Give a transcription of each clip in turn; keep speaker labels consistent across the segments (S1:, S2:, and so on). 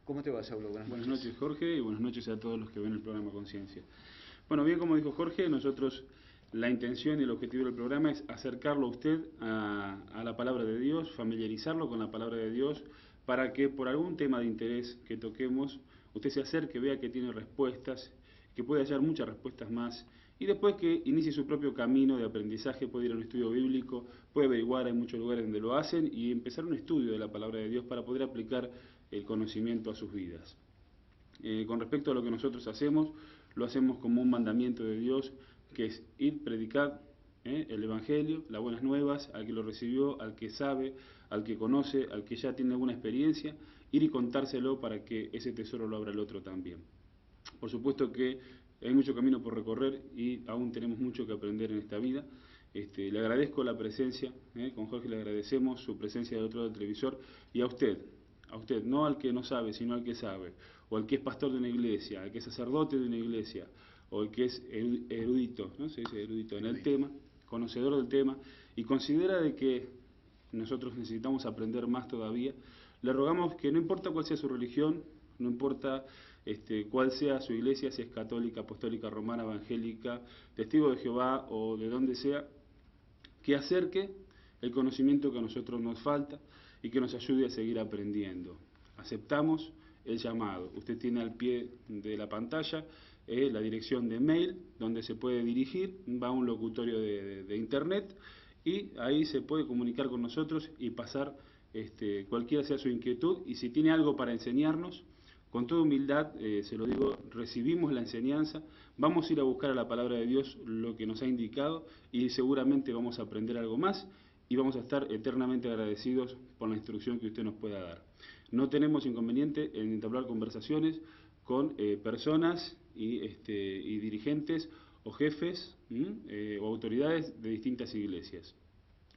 S1: ¿Cómo te va, Saulo?
S2: Buenas noches, Jorge, y buenas noches a todos los que ven el programa Conciencia. Bueno, bien, como dijo Jorge, nosotros la intención y el objetivo del programa es acercarlo a usted a la palabra de Dios, familiarizarlo con la palabra de Dios, para que por algún tema de interés que toquemos, usted se acerque, vea que tiene respuestas, que puede hallar muchas respuestas más, y después que inicie su propio camino de aprendizaje, puede ir a un estudio bíblico, puede averiguar, hay muchos lugares donde lo hacen, y empezar un estudio de la palabra de Dios para poder aplicar el conocimiento a sus vidas. Con respecto a lo que nosotros hacemos, lo hacemos como un mandamiento de Dios, que es ir, predicar el Evangelio, las buenas nuevas, al que lo recibió, al que sabe, al que conoce, al que ya tiene alguna experiencia, ir y contárselo para que ese tesoro lo abra el otro también. Por supuesto que hay mucho camino por recorrer y aún tenemos mucho que aprender en esta vida. Le agradezco la presencia, con Jorge le agradecemos su presencia del otro lado del televisor, y a usted, no al que no sabe, sino al que sabe, o al que es pastor de una iglesia, al que es sacerdote de una iglesia, o el que es erudito, ¿no? Se dice erudito en el tema, conocedor del tema, y considera de que nosotros necesitamos aprender más todavía. Le rogamos que no importa cuál sea su religión, no importa cuál sea su iglesia, si es católica, apostólica, romana, evangélica, testigo de Jehová o de donde sea, que acerque el conocimiento que a nosotros nos falta y que nos ayude a seguir aprendiendo. Aceptamos el llamado. Usted tiene al pie de la pantalla la dirección de mail donde se puede dirigir, va a un locutorio de internet y ahí se puede comunicar con nosotros y pasar cualquiera sea su inquietud, y si tiene algo para enseñarnos, con toda humildad, se lo digo, recibimos la enseñanza, vamos a ir a buscar a la palabra de Dios lo que nos ha indicado y seguramente vamos a aprender algo más y vamos a estar eternamente agradecidos por la instrucción que usted nos pueda dar. No tenemos inconveniente en entablar conversaciones con personas y dirigentes o jefes o autoridades de distintas iglesias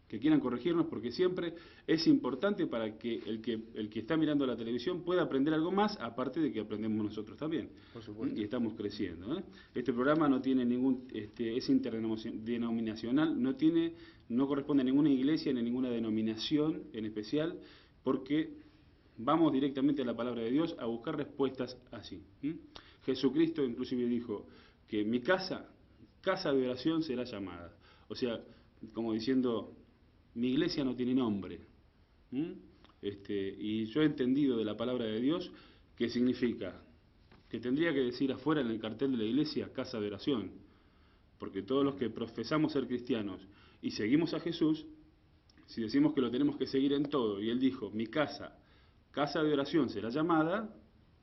S2: que quieran corregirnos, porque siempre es importante para que el que está mirando la televisión pueda aprender algo más, aparte de que aprendemos nosotros también.
S1: Por supuesto.
S2: Y estamos creciendo. Este programa no tiene es interdenominacional, no corresponde a ninguna iglesia ni a ninguna denominación en especial, porque vamos directamente a la palabra de Dios a buscar respuestas así. Jesucristo inclusive dijo que mi casa de oración será llamada. O sea, como diciendo, mi iglesia no tiene nombre. Y yo he entendido de la palabra de Dios que significa que tendría que decir afuera en el cartel de la iglesia casa de oración, porque todos los que profesamos ser cristianos y seguimos a Jesús, si decimos que lo tenemos que seguir en todo, y Él dijo, mi casa de oración será llamada,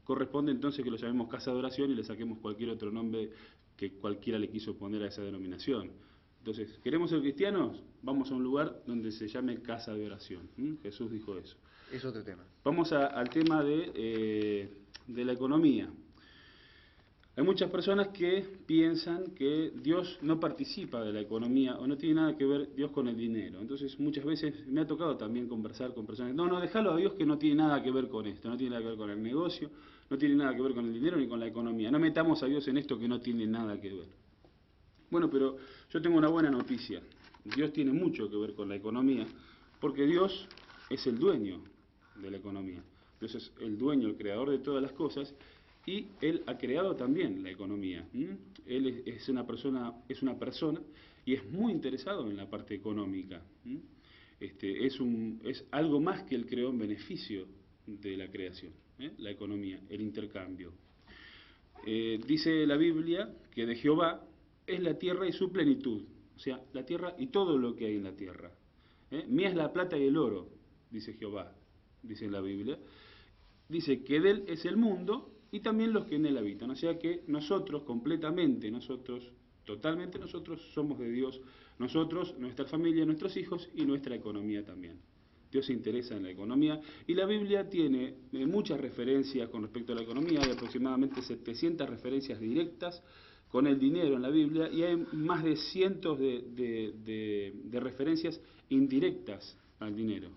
S2: corresponde entonces que lo llamemos casa de oración y le saquemos cualquier otro nombre que cualquiera le quiso poner a esa denominación. Entonces, ¿queremos ser cristianos? Vamos a un lugar donde se llame casa de oración. Jesús dijo eso.
S1: Es otro tema.
S2: Vamos al tema de la economía. Hay muchas personas que piensan que Dios no participa de la economía o no tiene nada que ver Dios con el dinero. Entonces muchas veces me ha tocado también conversar con personas, no, déjalo a Dios que no tiene nada que ver con esto, no tiene nada que ver con el negocio, no tiene nada que ver con el dinero ni con la economía. No metamos a Dios en esto que no tiene nada que ver. Bueno, pero yo tengo una buena noticia. Dios tiene mucho que ver con la economía, porque Dios es el dueño de la economía. Dios es el dueño, el creador de todas las cosas, y Él ha creado también la economía. Él es una persona y es muy interesado en la parte económica. Es algo más que Él creó en beneficio de la creación, la economía, el intercambio. Dice la Biblia que de Jehová es la tierra y su plenitud, o sea, la tierra y todo lo que hay en la tierra. Mía es la plata y el oro, dice Jehová, dice en la Biblia. Dice que de él es el mundo y también los que en él habitan. O sea que nosotros, totalmente nosotros somos de Dios. Nosotros, nuestra familia, nuestros hijos y nuestra economía también. Dios se interesa en la economía y la Biblia tiene muchas referencias con respecto a la economía. Hay aproximadamente 700 referencias directas con el dinero en la Biblia y hay más de cientos de referencias indirectas al dinero.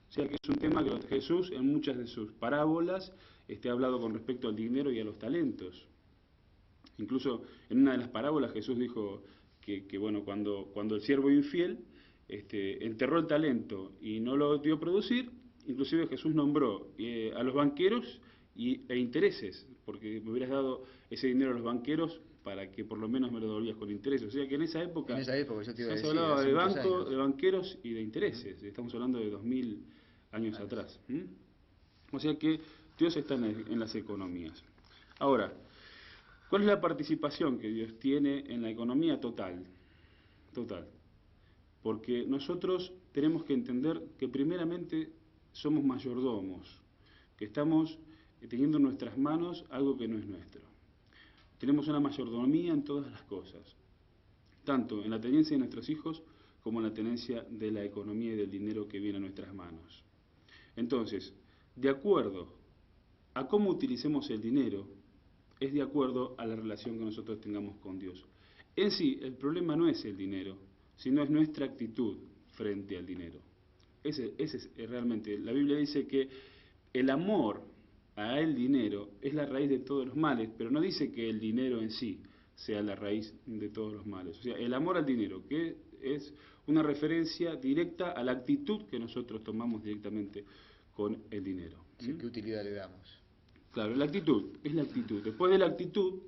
S2: O sea que es un tema que Jesús en muchas de sus parábolas ha hablado con respecto al dinero y a los talentos. Incluso en una de las parábolas Jesús dijo que bueno, cuando el siervo infiel enterró el talento y no lo dio a producir, inclusive Jesús nombró a los banqueros e intereses, porque me hubieras dado ese dinero a los banqueros para que por lo menos me lo devolvías con intereses. O sea que en esa época
S1: yo te iba a
S2: ya se
S1: decir,
S2: hablaba
S1: hace
S2: de
S1: muchos
S2: banco, de
S1: años.
S2: banqueros y de intereses. Estamos hablando de 2000 años atrás. O sea que Dios está en las economías. Ahora, ¿cuál es la participación que Dios tiene en la economía? Total. Total. Porque nosotros tenemos que entender que primeramente somos mayordomos, que estamos teniendo en nuestras manos algo que no es nuestro. Tenemos una mayordomía en todas las cosas, tanto en la tenencia de nuestros hijos como en la tenencia de la economía y del dinero que viene a nuestras manos. Entonces, de acuerdo a cómo utilicemos el dinero, es de acuerdo a la relación que nosotros tengamos con Dios. En sí, el problema no es el dinero, sino es nuestra actitud frente al dinero. Ese es realmente, la Biblia dice que el amor a el dinero es la raíz de todos los males, pero no dice que el dinero en sí sea la raíz de todos los males. O sea, el amor al dinero, que es una referencia directa a la actitud que nosotros tomamos directamente con el dinero.
S1: Sí, ¿qué utilidad le damos?
S2: Claro, la actitud, es la actitud. Después de la actitud,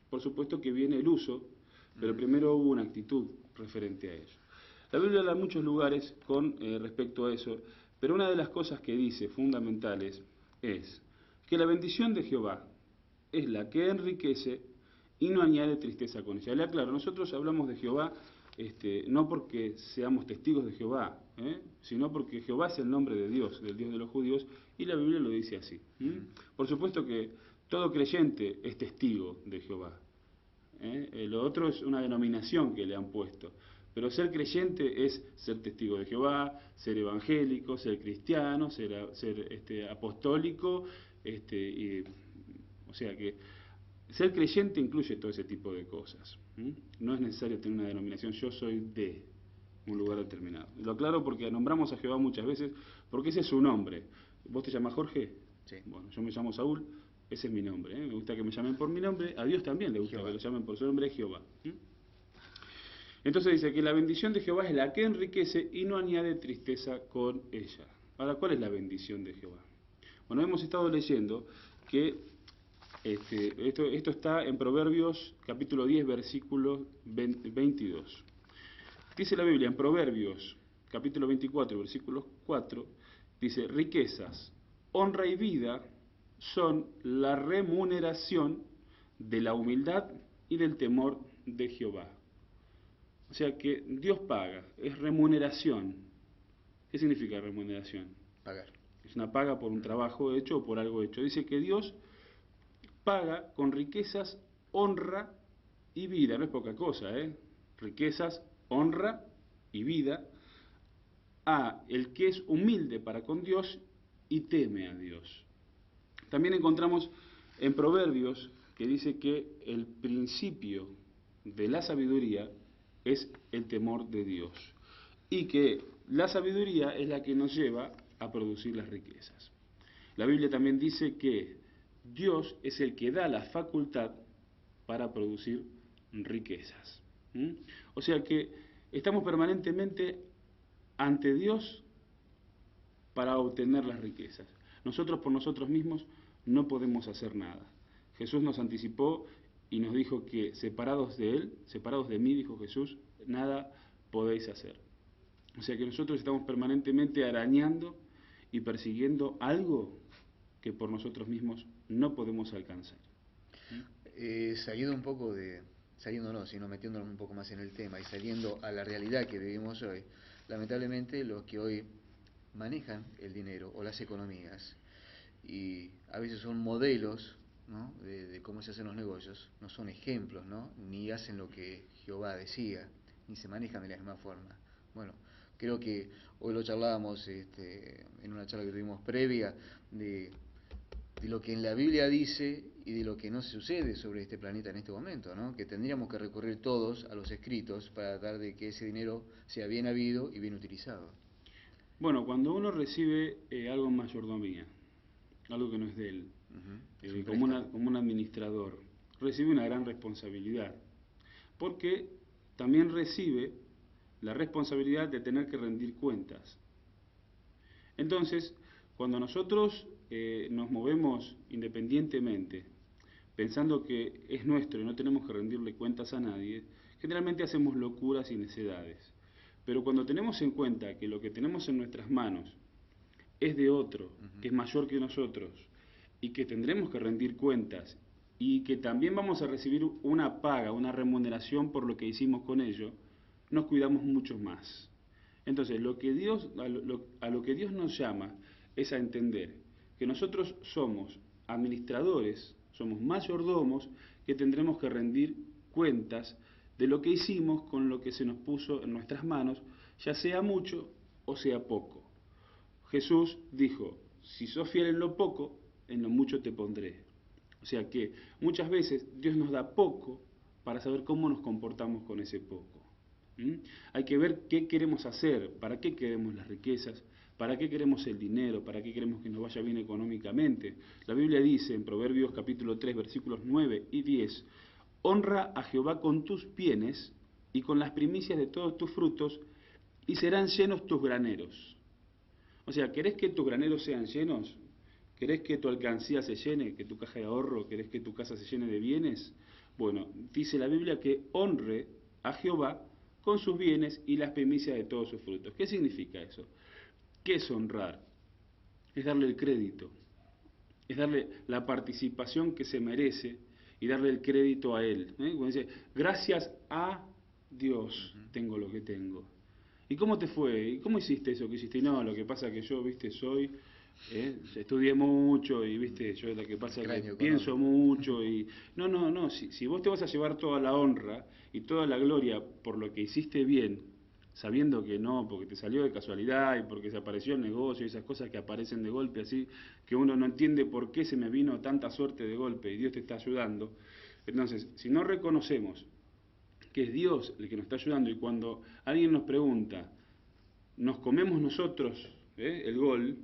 S2: por supuesto que viene el uso, pero primero hubo una actitud referente a ello. La Biblia habla en muchos lugares con respecto a eso, pero una de las cosas que dice fundamentales es que la bendición de Jehová es la que enriquece y no añade tristeza con ella. Le aclaro, nosotros hablamos de Jehová no porque seamos testigos de Jehová, sino porque Jehová es el nombre de Dios, del Dios de los judíos, y la Biblia lo dice así. Por supuesto que todo creyente es testigo de Jehová. Lo otro es una denominación que le han puesto. Pero ser creyente es ser testigo de Jehová, ser evangélico, ser cristiano, ser apostólico, o sea que ser creyente incluye todo ese tipo de cosas. No es necesario tener una denominación, yo soy de un lugar determinado. Lo aclaro porque nombramos a Jehová muchas veces, porque ese es su nombre. ¿Vos te llamas Jorge?
S1: Sí.
S2: Bueno, yo me llamo Saúl, ese es mi nombre. Me gusta que me llamen por mi nombre, a Dios también le gusta
S1: Jehová.
S2: que lo llamen por su nombre, Jehová. Entonces dice que la bendición de Jehová es la que enriquece y no añade tristeza con ella. Ahora, ¿cuál es la bendición de Jehová? Bueno, hemos estado leyendo que esto está en Proverbios capítulo 10, versículo 22. Dice la Biblia en Proverbios capítulo 24, versículo 4, dice, riquezas, honra y vida son la remuneración de la humildad y del temor de Jehová. O sea que Dios paga, es remuneración. ¿Qué significa remuneración?
S1: Pagar.
S2: Es una paga por un trabajo hecho o por algo hecho. Dice que Dios paga con riquezas, honra y vida. No es poca cosa, ¿eh? Riquezas, honra y vida a el que es humilde para con Dios y teme a Dios. También encontramos en Proverbios que dice que el principio de la sabiduría es el temor de Dios y que la sabiduría es la que nos lleva a producir las riquezas. La Biblia también dice que Dios es el que da la facultad para producir riquezas. O sea que estamos permanentemente ante Dios para obtener las riquezas. Nosotros por nosotros mismos no podemos hacer nada. Jesús nos anticipó y nos dijo que separados de Él, separados de mí, dijo Jesús, nada podéis hacer. O sea que nosotros estamos permanentemente arañando y persiguiendo algo que por nosotros mismos no podemos alcanzar.
S1: Saliendo un poco saliendo no, sino metiéndonos un poco más en el tema y saliendo a la realidad que vivimos hoy, lamentablemente los que hoy manejan el dinero o las economías y a veces son modelos, ¿no?, de cómo se hacen los negocios, no son ejemplos, ¿no?, ni hacen lo que Jehová decía, ni se manejan de la misma forma. Bueno, creo que hoy lo charlábamos en una charla que tuvimos previa de lo que en la Biblia dice y de lo que no sucede sobre este planeta en este momento, ¿no?, que tendríamos que recurrir todos a los escritos para tratar de que ese dinero sea bien habido y bien utilizado.
S2: Bueno, cuando uno recibe algo en mayordomía, algo que no es de él, como un administrador, recibe una gran responsabilidad, porque también recibe la responsabilidad de tener que rendir cuentas. Entonces, cuando nosotros nos movemos independientemente, pensando que es nuestro y no tenemos que rendirle cuentas a nadie, generalmente hacemos locuras y necedades. Pero cuando tenemos en cuenta que lo que tenemos en nuestras manos es de otro, que es mayor que nosotros, y que tendremos que rendir cuentas, y que también vamos a recibir una paga, una remuneración por lo que hicimos con ello, nos cuidamos mucho más. Entonces, a lo que Dios nos llama es a entender que nosotros somos administradores, somos mayordomos, que tendremos que rendir cuentas de lo que hicimos con lo que se nos puso en nuestras manos, ya sea mucho o sea poco. Jesús dijo, si sos fiel en lo poco, en lo mucho te pondré. O sea que muchas veces Dios nos da poco para saber cómo nos comportamos con ese poco. Hay que ver qué queremos hacer, para qué queremos las riquezas, para qué queremos el dinero, para qué queremos que nos vaya bien económicamente. La Biblia dice en Proverbios capítulo 3, versículos 9 y 10, honra a Jehová con tus bienes y con las primicias de todos tus frutos, y serán llenos tus graneros. O sea, ¿querés que tus graneros sean llenos? ¿Querés que tu alcancía se llene, que tu caja de ahorro, querés que tu casa se llene de bienes? Bueno, dice la Biblia que honre a Jehová con sus bienes y las primicias de todos sus frutos. ¿Qué significa eso? ¿Qué es honrar? Es darle el crédito, es darle la participación que se merece y darle el crédito a Él. Cuando dice, gracias a Dios tengo lo que tengo. ¿Y cómo te fue? ¿Y cómo hiciste eso que hiciste? No, lo que pasa que yo, viste, estudié mucho y, viste, yo lo que pasa es que pienso mucho y... No, si vos te vas a llevar toda la honra y toda la gloria por lo que hiciste bien, sabiendo que no, porque te salió de casualidad y porque se apareció el negocio y esas cosas que aparecen de golpe así, que uno no entiende por qué se me vino tanta suerte de golpe y Dios te está ayudando. Entonces, si no reconocemos que es Dios el que nos está ayudando y cuando alguien nos pregunta, nos comemos nosotros el gol,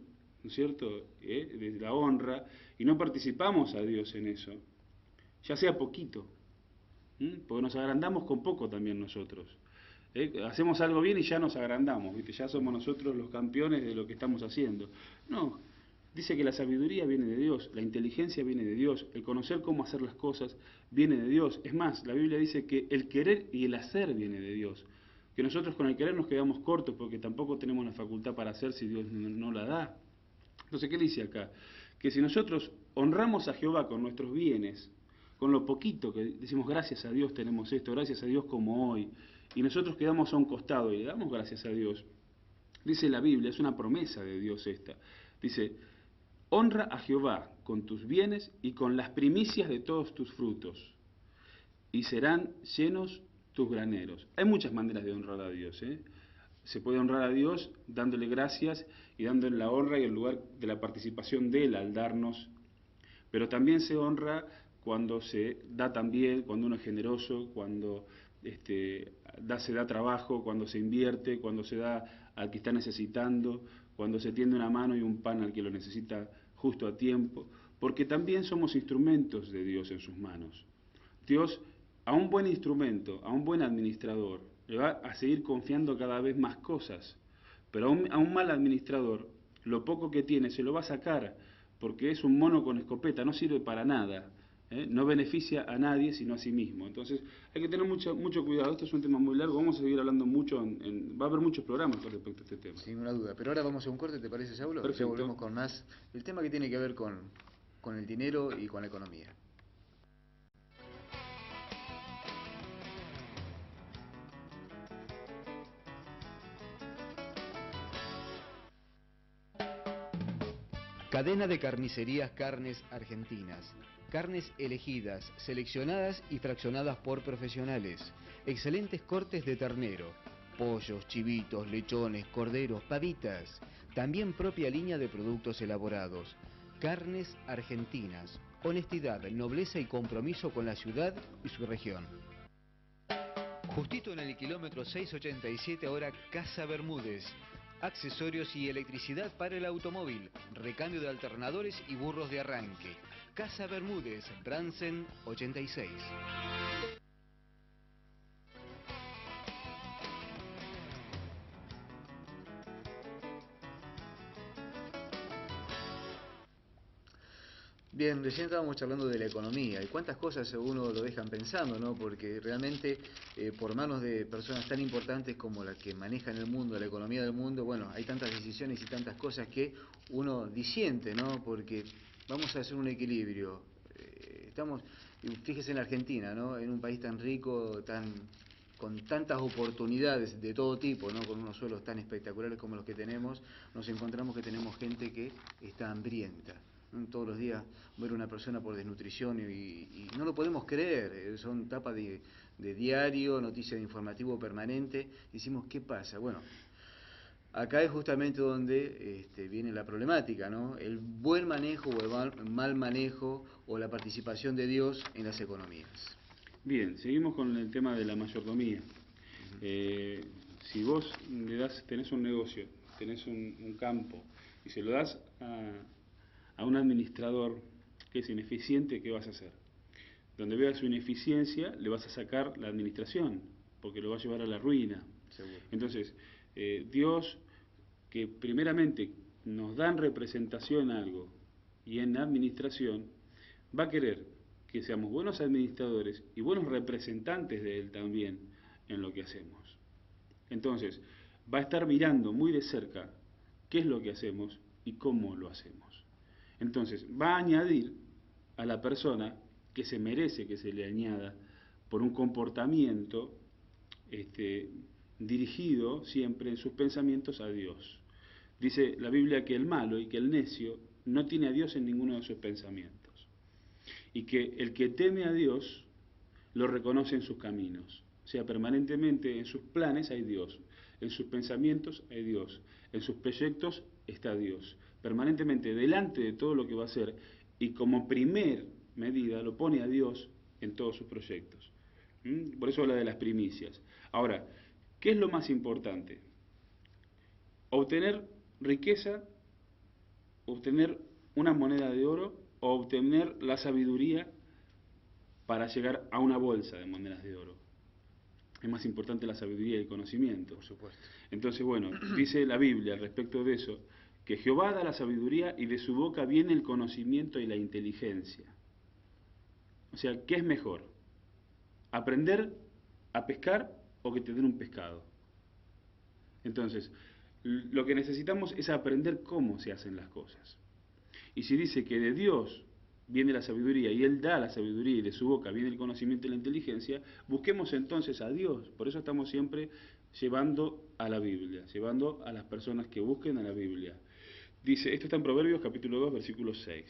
S2: ¿no es cierto?, de la honra, y no participamos a Dios en eso, ya sea poquito, porque nos agrandamos con poco también nosotros. Hacemos algo bien y ya nos agrandamos, ¿viste? Ya somos nosotros los campeones de lo que estamos haciendo. No, dice que la sabiduría viene de Dios, la inteligencia viene de Dios, el conocer cómo hacer las cosas viene de Dios. Es más, la Biblia dice que el querer y el hacer viene de Dios. Que nosotros con el querer nos quedamos cortos porque tampoco tenemos la facultad para hacer si Dios no la da. Entonces, ¿qué dice acá? Que si nosotros honramos a Jehová con nuestros bienes, con lo poquito que decimos gracias a Dios tenemos esto, gracias a Dios como hoy, y nosotros quedamos a un costado y le damos gracias a Dios, dice la Biblia, es una promesa de Dios esta, dice, honra a Jehová con tus bienes y con las primicias de todos tus frutos, y serán llenos tus graneros. Hay muchas maneras de honrar a Dios, Se puede honrar a Dios dándole gracias y dándole la honra y el lugar de la participación de Él al darnos, pero también se honra cuando se da también, cuando uno es generoso, cuando se da trabajo, cuando se invierte, cuando se da al que está necesitando, cuando se tiende una mano y un pan al que lo necesita justo a tiempo, porque también somos instrumentos de Dios en sus manos. Dios, a un buen instrumento, a un buen administrador, le va a seguir confiando cada vez más cosas, pero a un mal administrador, lo poco que tiene se lo va a sacar, porque es un mono con escopeta, no sirve para nada, no beneficia a nadie sino a sí mismo. Entonces hay que tener mucho cuidado. Esto es un tema muy largo, vamos a seguir hablando mucho, va a haber muchos programas con respecto a este tema.
S1: Sin ninguna duda, pero ahora vamos a un corte, ¿te parece, Saulo?
S2: Perfecto.
S1: Ya volvemos con más, el tema que tiene que ver con el dinero y con la economía. Cadena de carnicerías Carnes Argentinas. Carnes elegidas, seleccionadas y fraccionadas por profesionales. Excelentes cortes de ternero, pollos, chivitos, lechones, corderos, pavitas. También propia línea de productos elaborados. Carnes Argentinas. Honestidad, nobleza y compromiso con la ciudad y su región. Justito en el kilómetro 687 ahora Casa Bermúdez. Accesorios y electricidad para el automóvil, recambio de alternadores y burros de arranque. Casa Bermúdez, Bransen 86. Bien, recién estábamos charlando de la economía y cuántas cosas uno lo dejan pensando, ¿no? Porque realmente por manos de personas tan importantes como las que manejan el mundo, la economía del mundo, bueno, hay tantas decisiones y tantas cosas que uno disiente, ¿no? Porque vamos a hacer un equilibrio. Estamos, fíjese en la Argentina, ¿no? En un país tan rico, con tantas oportunidades de todo tipo, ¿no? Con unos suelos tan espectaculares como los que tenemos, nos encontramos que tenemos gente que está hambrienta. Todos los días ver una persona por desnutrición y no lo podemos creer, son tapas de diario, noticias de informativo permanente, decimos, ¿qué pasa? Bueno, acá es justamente donde viene la problemática, ¿no? El buen manejo o el mal manejo o la participación de Dios en las economías.
S2: Bien, seguimos con el tema de la mayordomía. Si vos tenés un negocio, tenés un campo y se lo das a un administrador que es ineficiente, ¿qué vas a hacer? Donde veas su ineficiencia, le vas a sacar la administración, porque lo va a llevar a la ruina.
S1: Seguro.
S2: Entonces, Dios, que primeramente nos dan representación a algo y en administración, va a querer que seamos buenos administradores y buenos representantes de Él también en lo que hacemos. Entonces, va a estar mirando muy de cerca qué es lo que hacemos y cómo lo hacemos. Entonces, va a añadir a la persona que se merece que se le añada por un comportamiento dirigido siempre en sus pensamientos a Dios. Dice la Biblia que el malo y que el necio no tiene a Dios en ninguno de sus pensamientos. Y que el que teme a Dios lo reconoce en sus caminos. O sea, permanentemente en sus planes hay Dios, en sus pensamientos hay Dios, en sus proyectos está Dios. Permanentemente delante de todo lo que va a hacer y como primer medida lo pone a Dios en todos sus proyectos. Por eso habla de las primicias. Ahora, ¿qué es lo más importante? Obtener riqueza, obtener una moneda de oro o obtener la sabiduría para llegar a una bolsa de monedas de oro. Es más importante la sabiduría y el conocimiento.
S1: Por supuesto.
S2: Entonces, bueno, dice la Biblia al respecto de eso, que Jehová da la sabiduría y de su boca viene el conocimiento y la inteligencia. O sea, ¿qué es mejor? ¿Aprender a pescar o que te den un pescado? Entonces, lo que necesitamos es aprender cómo se hacen las cosas. Y si dice que de Dios viene la sabiduría y Él da la sabiduría y de su boca viene el conocimiento y la inteligencia, busquemos entonces a Dios. Por eso estamos siempre llevando a la Biblia, llevando a las personas que busquen a la Biblia. Dice, esto está en Proverbios capítulo 2, versículo 6.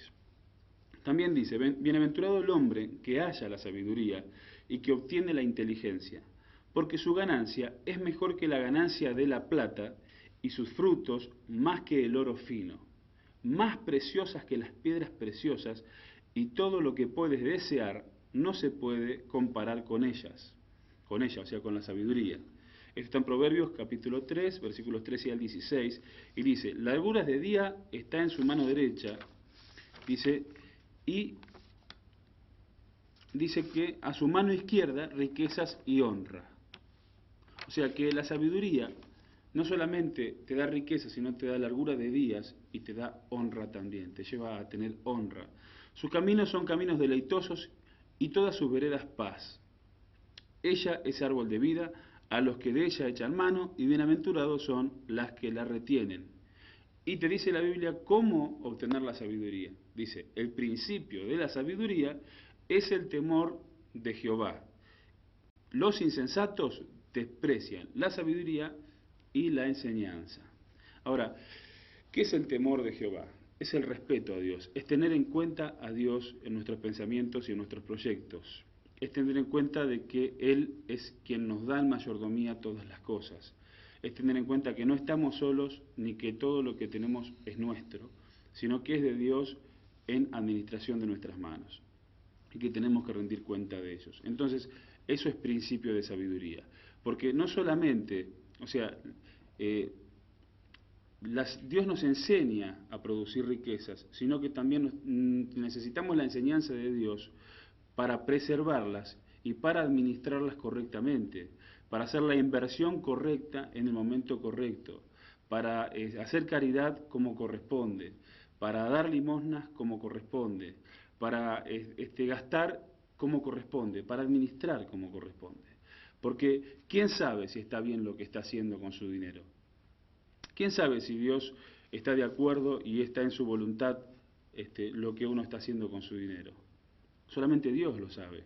S2: También dice, bienaventurado el hombre que halla la sabiduría y que obtiene la inteligencia, porque su ganancia es mejor que la ganancia de la plata y sus frutos más que el oro fino, más preciosas que las piedras preciosas, y todo lo que puedes desear no se puede comparar con ellas, o sea, con la sabiduría. Esto está en Proverbios capítulo 3, versículos 13 al 16, y dice, larguras de día está en su mano derecha, dice, y dice que a su mano izquierda riquezas y honra. O sea que la sabiduría no solamente te da riqueza, sino te da largura de días y te da honra también, te lleva a tener honra. Sus caminos son caminos deleitosos y todas sus veredas paz. Ella es árbol de vida a los que de ella echan mano y bienaventurados son las que la retienen. Y te dice la Biblia cómo obtener la sabiduría. Dice, el principio de la sabiduría es el temor de Jehová. Los insensatos desprecian la sabiduría y la enseñanza. Ahora, ¿qué es el temor de Jehová? Es el respeto a Dios, es tener en cuenta a Dios en nuestros pensamientos y en nuestros proyectos. Es tener en cuenta de que Él es quien nos da en mayordomía todas las cosas. Es tener en cuenta que no estamos solos ni que todo lo que tenemos es nuestro, sino que es de Dios en administración de nuestras manos y que tenemos que rendir cuenta de ellos. Entonces, eso es principio de sabiduría, porque no solamente, o sea, Dios nos enseña a producir riquezas, sino que también necesitamos la enseñanza de Dios para preservarlas y para administrarlas correctamente, para hacer la inversión correcta en el momento correcto, para hacer caridad como corresponde, para dar limosnas como corresponde, para gastar como corresponde, para administrar como corresponde. Porque ¿quién sabe si está bien lo que está haciendo con su dinero? ¿Quién sabe si Dios está de acuerdo y está en su voluntad lo que uno está haciendo con su dinero? Solamente Dios lo sabe.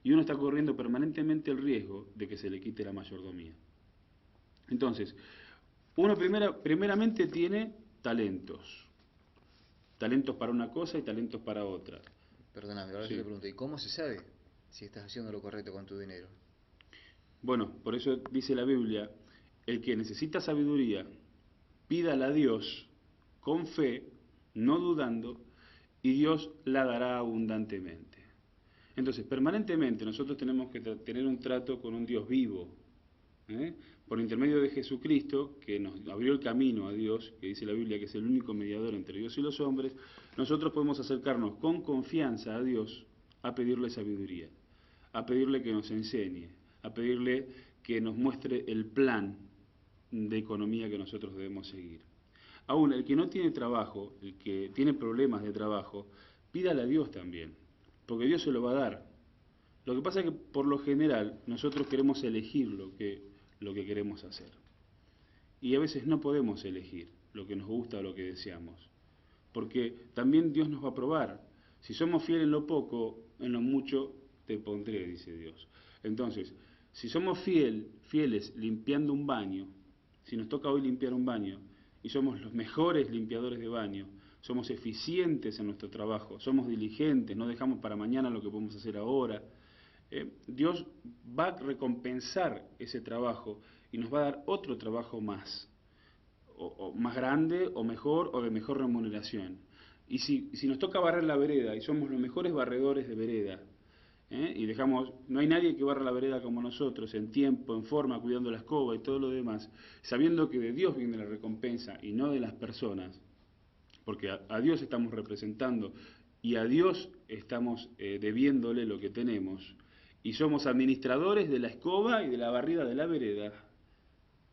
S2: Y uno está corriendo permanentemente el riesgo de que se le quite la mayordomía. Entonces, uno primeramente tiene talentos. Talentos para una cosa y talentos para otra.
S1: Perdóname, ahora yo
S2: Sí.
S1: te pregunto, ¿y cómo se sabe si estás haciendo lo correcto con tu dinero?
S2: Bueno, por eso dice la Biblia, el que necesita sabiduría, pídala a Dios con fe, no dudando, y Dios la dará abundantemente. Entonces, permanentemente nosotros tenemos que tener un trato con un Dios vivo, ¿eh? Por intermedio de Jesucristo, que nos abrió el camino a Dios, que dice la Biblia que es el único mediador entre Dios y los hombres, nosotros podemos acercarnos con confianza a Dios a pedirle sabiduría, a pedirle que nos enseñe, a pedirle que nos muestre el plan de economía que nosotros debemos seguir. Aún el que no tiene trabajo, el que tiene problemas de trabajo, pídale a Dios también, porque Dios se lo va a dar. Lo que pasa es que por lo general nosotros queremos elegir lo que queremos hacer. Y a veces no podemos elegir lo que nos gusta o lo que deseamos. Porque también Dios nos va a probar. Si somos fieles en lo poco, en lo mucho te pondré, dice Dios. Entonces, si somos fieles limpiando un baño, si nos toca hoy limpiar un baño, y somos los mejores limpiadores de baño, somos eficientes en nuestro trabajo, somos diligentes, no dejamos para mañana lo que podemos hacer ahora, Dios va a recompensar ese trabajo y nos va a dar otro trabajo más, o más grande, o mejor, o de mejor remuneración. Y si nos toca barrer la vereda y somos los mejores barredores de vereda, y dejamos, no hay nadie que barra la vereda como nosotros, en tiempo, en forma, cuidando la escoba y todo lo demás, sabiendo que de Dios viene la recompensa y no de las personas, porque a Dios estamos representando y a Dios estamos debiéndole lo que tenemos, y somos administradores de la escoba y de la barrida de la vereda,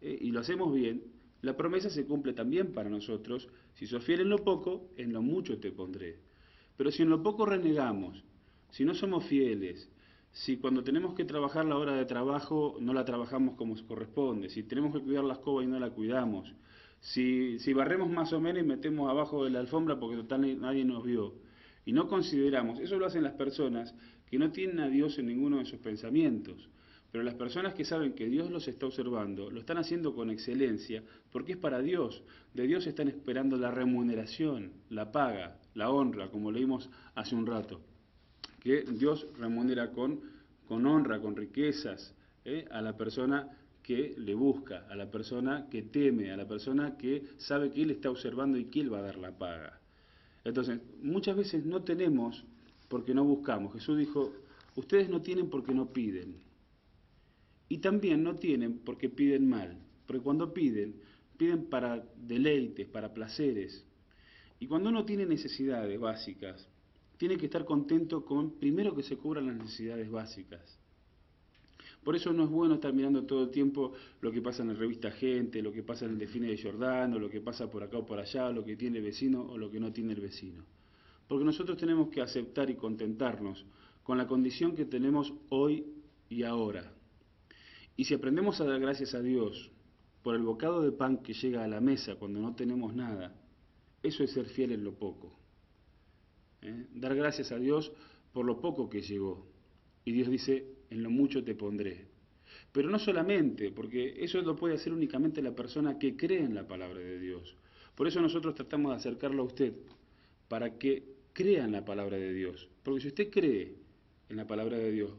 S2: y lo hacemos bien, la promesa se cumple también para nosotros: si sos fiel en lo poco, en lo mucho te pondré. Pero si en lo poco renegamos, si no somos fieles, si cuando tenemos que trabajar la hora de trabajo no la trabajamos como corresponde, si tenemos que cuidar la escoba y no la cuidamos, si barremos más o menos y metemos abajo de la alfombra porque total nadie nos vio, y no consideramos, eso lo hacen las personas que no tienen a Dios en ninguno de sus pensamientos. Pero las personas que saben que Dios los está observando, lo están haciendo con excelencia, porque es para Dios. De Dios están esperando la remuneración, la paga, la honra, como leímos hace un rato. Que Dios remunera con honra, con riquezas, a la persona que le busca, a la persona que teme, a la persona que sabe que Él está observando y que Él va a dar la paga. Entonces, muchas veces no tenemos porque no buscamos. Jesús dijo, ustedes no tienen porque no piden. Y también no tienen porque piden mal, porque cuando piden, piden para deleites, para placeres. Y cuando uno tiene necesidades básicas, tiene que estar contento con, primero, que se cubran las necesidades básicas. Por eso no es bueno estar mirando todo el tiempo lo que pasa en la revista Gente, lo que pasa en el Delfines de Jordano, lo que pasa por acá o por allá, lo que tiene el vecino o lo que no tiene el vecino. Porque nosotros tenemos que aceptar y contentarnos con la condición que tenemos hoy y ahora. Y si aprendemos a dar gracias a Dios por el bocado de pan que llega a la mesa cuando no tenemos nada, eso es ser fiel en lo poco. Dar gracias a Dios por lo poco que llegó. Y Dios dice, en lo mucho te pondré. Pero no solamente, porque eso lo puede hacer únicamente la persona que cree en la palabra de Dios. Por eso nosotros tratamos de acercarlo a usted, para que crea en la palabra de Dios. Porque si usted cree en la palabra de Dios,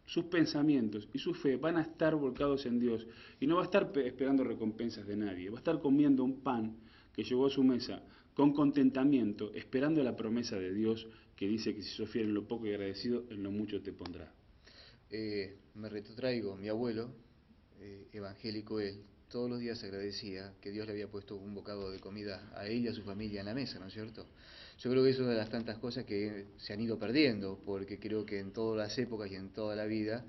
S2: sus pensamientos y su fe van a estar volcados en Dios y no va a estar esperando recompensas de nadie, va a estar comiendo un pan que llegó a su mesa con contentamiento, esperando la promesa de Dios que dice que si sos fiel en lo poco y agradecido, en lo mucho te pondrá.
S1: Me retrotraigo, mi abuelo, evangélico él, todos los días agradecía que Dios le había puesto un bocado de comida a él y a su familia en la mesa, ¿no es cierto? Yo creo que es una de las tantas cosas que se han ido perdiendo, porque creo que en todas las épocas y en toda la vida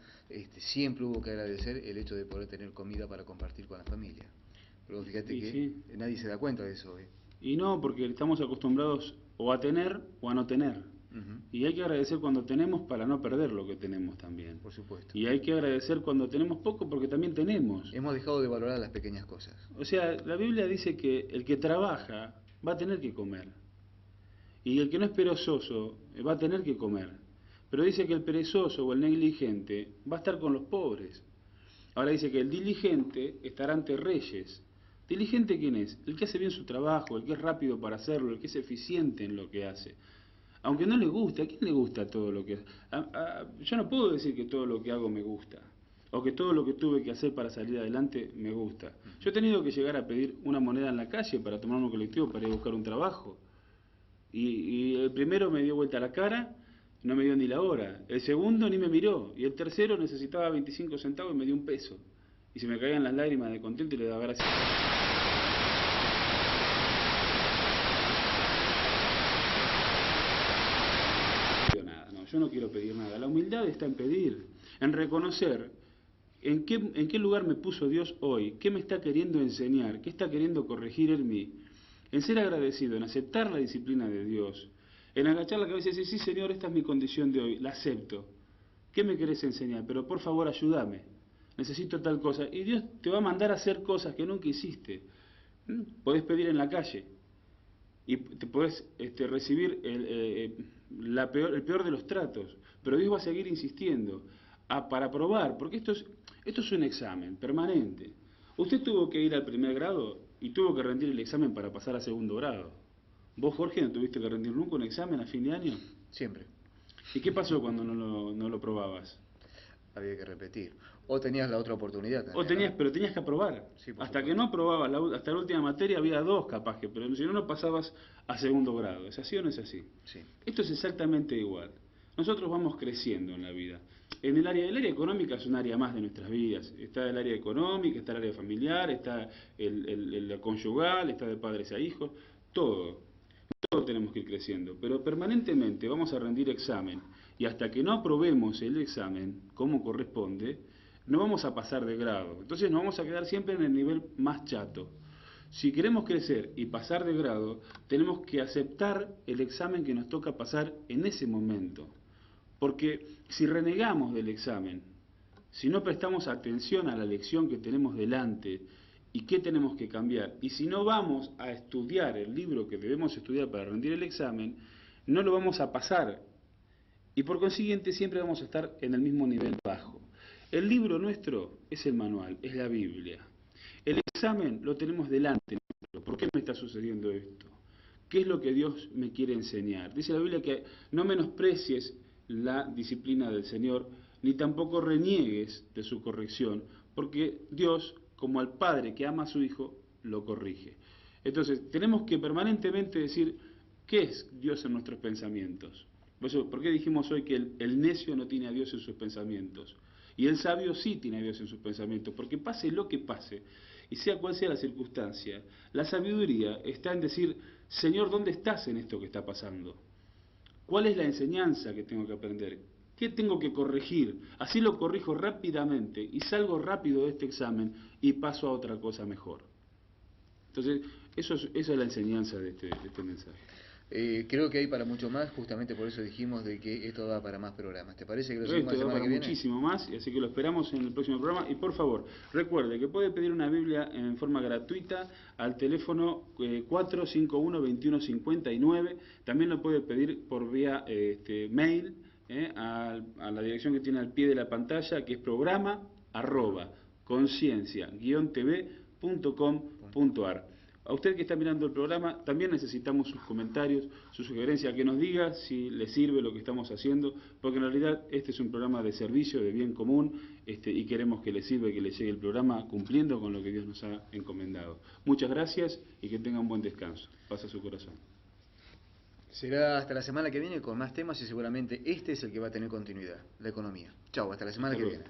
S1: siempre hubo que agradecer el hecho de poder tener comida para compartir con la familia. Pero fíjate
S2: Y
S1: que
S2: sí,
S1: nadie se da cuenta de eso hoy.
S2: Y no, porque estamos acostumbrados o a tener o a no tener. Y hay que agradecer cuando tenemos para no perder lo que tenemos también.
S1: Por supuesto.
S2: Y hay que agradecer cuando tenemos poco porque también tenemos.
S1: Hemos dejado de valorar las pequeñas cosas.
S2: O sea, la Biblia dice que el que trabaja va a tener que comer. Y el que no es perezoso va a tener que comer. Pero dice que el perezoso o el negligente va a estar con los pobres. Ahora dice que el diligente estará ante reyes. ¿Diligente quién es? El que hace bien su trabajo, el que es rápido para hacerlo, el que es eficiente en lo que hace. Aunque no le guste, ¿a quién le gusta todo lo que hace? Yo no puedo decir que todo lo que hago me gusta, o que todo lo que tuve que hacer para salir adelante me gusta. Yo he tenido que llegar a pedir una moneda en la calle para tomar un colectivo para ir a buscar un trabajo. Y el primero me dio vuelta la cara, no me dio ni la hora. El segundo ni me miró. Y el tercero necesitaba 25 centavos y me dio un peso. Y se me caían las lágrimas de contento y le daba gracias. Yo no quiero pedir nada. La humildad está en pedir, en reconocer en qué lugar me puso Dios hoy, qué me está queriendo enseñar, qué está queriendo corregir en mí, en ser agradecido, en aceptar la disciplina de Dios, en agachar la cabeza y decir, sí Señor, esta es mi condición de hoy, la acepto. ¿Qué me querés enseñar? Pero por favor ayúdame, necesito tal cosa. Y Dios te va a mandar a hacer cosas que nunca hiciste. Podés pedir en la calle y te podés recibir el peor de los tratos, pero Dios va a seguir insistiendo para probar, porque esto es un examen permanente. Usted tuvo que ir al primer grado y tuvo que rendir el examen para pasar a segundo grado. ¿Vos, Jorge, no tuviste que rendir nunca un examen a fin de año?
S1: Siempre.
S2: ¿Y qué pasó cuando no lo probabas?
S1: Había que repetir. O tenías la otra oportunidad
S2: también. Pero tenías que aprobar.
S1: Sí,
S2: hasta que no aprobabas, hasta la última materia había 2 capaz que, pero si no pasabas a segundo grado. ¿Es así o no es así?
S1: Sí.
S2: Esto es exactamente igual. Nosotros vamos creciendo en la vida. El área económica es un área más de nuestras vidas. Está el área económica, está el área familiar, está el conyugal, está de padres a hijos, todo. Todos tenemos que ir creciendo, pero permanentemente vamos a rendir examen y hasta que no aprobemos el examen como corresponde, no vamos a pasar de grado. Entonces nos vamos a quedar siempre en el nivel más chato. Si queremos crecer y pasar de grado, tenemos que aceptar el examen que nos toca pasar en ese momento. Porque si renegamos del examen, si no prestamos atención a la lección que tenemos delante, ¿y qué tenemos que cambiar? Y si no vamos a estudiar el libro que debemos estudiar para rendir el examen, no lo vamos a pasar. Y por consiguiente siempre vamos a estar en el mismo nivel bajo. El libro nuestro es el manual, es la Biblia. El examen lo tenemos delante nuestro. ¿Por qué me está sucediendo esto? ¿Qué es lo que Dios me quiere enseñar? Dice la Biblia que no menosprecies la disciplina del Señor, ni tampoco reniegues de su corrección, porque Dios, como al padre que ama a su hijo, lo corrige. Entonces, tenemos que permanentemente decir, ¿qué es Dios en nuestros pensamientos? ¿Por qué dijimos hoy que el necio no tiene a Dios en sus pensamientos? Y el sabio sí tiene a Dios en sus pensamientos, porque pase lo que pase, y sea cual sea la circunstancia, la sabiduría está en decir, Señor, ¿dónde estás en esto que está pasando? ¿Cuál es la enseñanza que tengo que aprender? ¿Qué tengo que corregir? Así lo corrijo rápidamente y salgo rápido de este examen y paso a otra cosa mejor. Entonces, esa es la enseñanza de este mensaje.
S1: Creo que hay para mucho más, justamente por eso dijimos de que esto da para más programas. ¿Te parece que lo seguimos la semana que viene?
S2: Muchísimo más, así que lo esperamos en el próximo programa. Y por favor, recuerde que puede pedir una Biblia en forma gratuita al teléfono 451-2159. También lo puede pedir por vía mail a la dirección que tiene al pie de la pantalla, que es programa@conciencia-tv.com.ar. A usted que está mirando el programa, también necesitamos sus comentarios, sus sugerencias, que nos diga si le sirve lo que estamos haciendo, porque en realidad este es un programa de servicio, de bien común, y queremos que le sirva y que le llegue el programa cumpliendo con lo que Dios nos ha encomendado. Muchas gracias y que tenga un buen descanso. Paz a su corazón.
S1: Será hasta la semana que viene con más temas y seguramente este es el que va a tener continuidad, la economía. Chau, hasta la semana que viene.